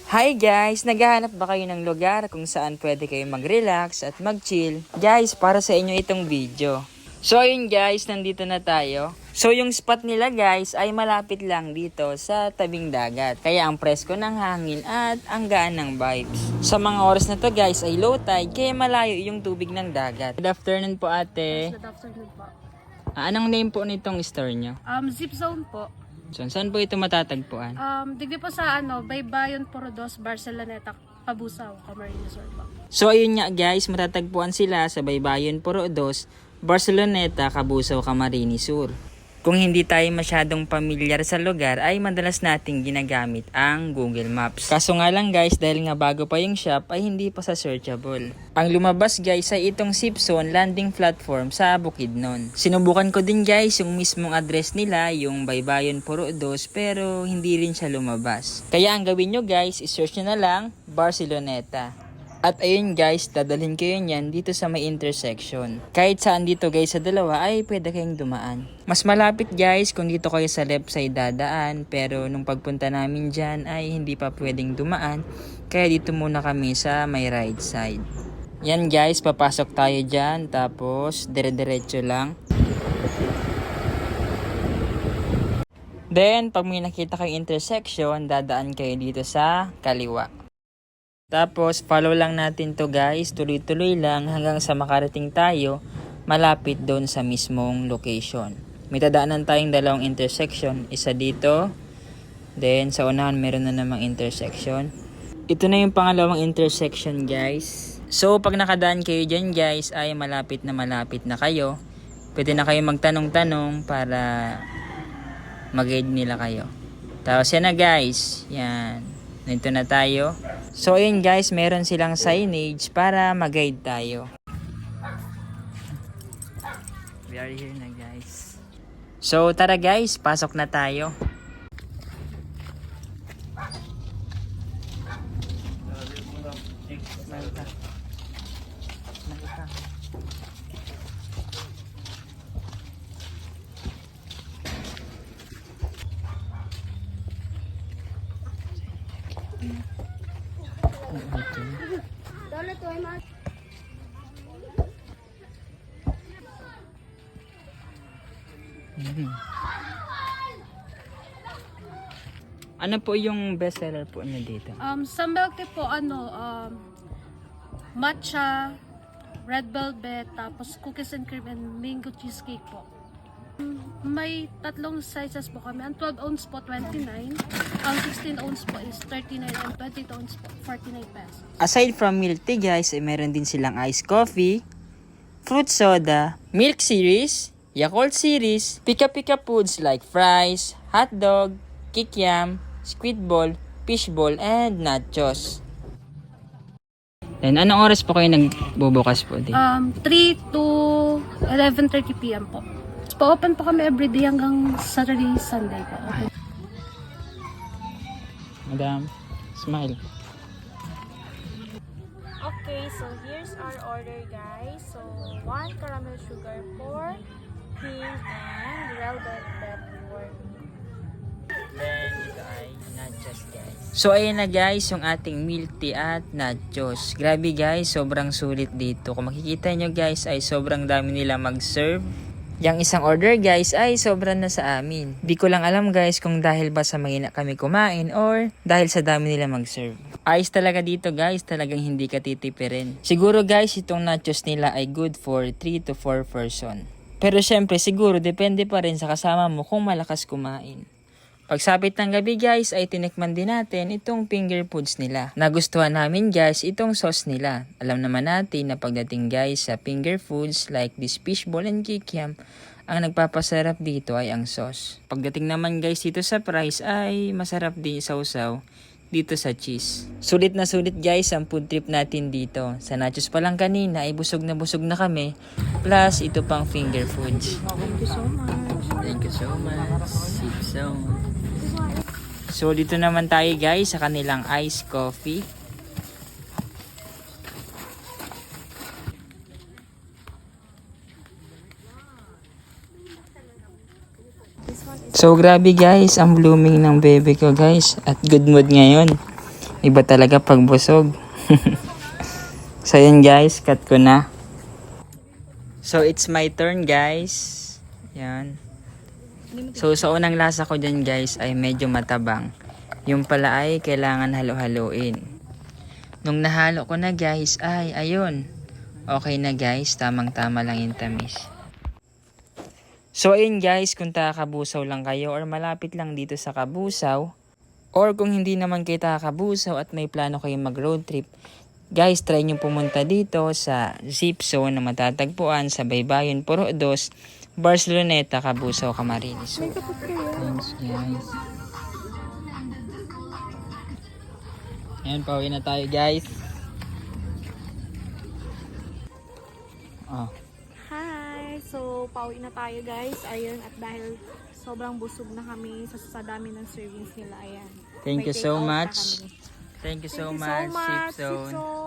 Hi guys! Naghahanap ba kayo ng lugar kung saan pwede kayo mag-relax at mag-chill? Guys, para sa inyo itong video. So ayun guys, nandito na tayo. So yung spot nila guys ay malapit lang dito sa tabing dagat. Kaya ang presko ng hangin at ang gaan ng vibes. Sa mga oras na to guys ay low tide kaya malayo yung tubig ng dagat. Good afternoon po ate. Good afternoon po. Anong name po nitong store nyo? Zip Zone po. So saan po ito matatagpuan? Digdi po sa Baybayon Porodos, Barceloneta, Pabusaw, Camarines Sur po. So ayun nga guys, matatagpuan sila sa Baybayon Porodos, Barceloneta, Cabusao, Camarines Sur. Kung hindi tayo masyadong pamilyar sa lugar ay madalas nating ginagamit ang Google Maps. Kaso nga lang guys, dahil nga bago pa yung shop ay hindi pa sa searchable. Ang lumabas guys ay itong Zip Zone landing platform sa Bukidnon. Sinubukan ko din guys yung mismong address nila, yung Baybayon Porodos, pero hindi rin siya lumabas. Kaya ang gawin nyo guys, isearch nyo na lang Barceloneta. At ayun guys, dadalhin kayo niyan dito sa may intersection. Kahit saan dito guys sa dalawa ay pwede kayong dumaan. Mas malapit guys kung dito kayo sa left side dadaan, pero nung pagpunta namin dyan ay hindi pa pwedeng dumaan. Kaya dito muna kami sa may right side. Yan guys, papasok tayo dyan, tapos dire-diretso lang. Then, pag may nakita kayong intersection, dadaan kayo dito sa kaliwa. Tapos, follow lang natin to guys, tuloy-tuloy lang hanggang sa makarating tayo malapit doon sa mismong location. May tadaanan tayong dalawang intersection, isa dito, then sa unahan meron na namang intersection. Ito na yung pangalawang intersection guys. So, pag nakadaan kayo dyan guys, ay malapit na kayo. Pwede na kayo magtanong-tanong para mag-guide nila kayo. Tapos yan na guys, yan. Nandito na tayo. So ayun guys, meron silang signage para mag-guide tayo. We are here na guys. So tara guys, pasok na tayo. Ano po yung best seller po niyo dito? Sa milk tea po, matcha, red velvet, tapos cookies and cream and mango cheesecake po. May tatlong sizes po kami. Ang 12 ounce po, 29. Ang 16 ounce po is 39 and 22 ounce po, 49 pesos. Aside from milk tea guys, ay meron din silang iced coffee, fruit soda, milk series, Yakult series, pika-pika foods like fries, hot dog, kikiam, squid ball, fish ball, and nachos. And anong oras po kayo nagbubukas po din? 3 to 11:30 p.m. po. Pa-open po kami everyday hanggang Saturday, Sunday po. Madam, smile. Okay, so here's our order guys. So 1 caramel sugar, 4 cream, and velvet pepper. Then, ito ay nachos guys. So, ayun na guys, yung ating milk tea at nachos. Grabe guys, sobrang sulit dito. Kung makikita nyo guys, ay sobrang dami nila mag-serve. Yang isang order guys ay sobrang na sa amin. Di ko lang alam guys kung dahil ba sa mahina kami kumain or dahil sa dami nila mag-serve. Ayos talaga dito guys, talagang hindi ka titipirin. Siguro guys, itong nachos nila ay good for 3 to 4 person. Pero syempre siguro depende pa rin sa kasama mo kung malakas kumain. Pagsapit ng gabi guys ay tinikman din natin itong finger foods nila. Nagustuhan namin guys itong sauce nila. Alam naman natin na pagdating guys sa finger foods like this fishball and kikiam, ang nagpapasarap dito ay ang sauce. Pagdating naman guys dito sa price ay masarap din sausaw dito sa cheese. Sulit na sulit guys ang food trip natin dito. Sa nachos pa lang kanina ay busog na kami. Plus ito pang finger foods. Thank you so much. Thank you so much. Zip Zone. So dito naman tayo guys sa kanilang iced coffee. So grabe guys, ang blooming ng bebe ko guys at good mood ngayon. Iba talaga pag busog. So yun guys, cut ko na. So it's my turn guys. Yan. So sa unang lasa ko dyan guys ay medyo matabang. Yung pala ay kailangan halo-haloin. Nung nahalo ko na guys ay ayun. Okay na guys, tamang-tama lang yung tamis. So ayun guys, kung taga-Kabusaw lang kayo or malapit lang dito sa Kabusaw, or kung hindi naman kayo taga-Kabusaw at may plano kayong mag-road trip, guys, try nyo pumunta dito sa Zip Zone na matatagpuan sa Baybayon, Puro 2, Barceloneta, Kabusaw, Camarines. So, thanks guys. Ayan, pauwi na tayo guys. Oh. Hi! So, pauwi na tayo guys. Ayun, at dahil sobrang busog na kami sa dami ng servings nila, ayan. Thank May you so take out na much. kami. Thank you so Thank you much, so much, Zip Zone. Zip Zone.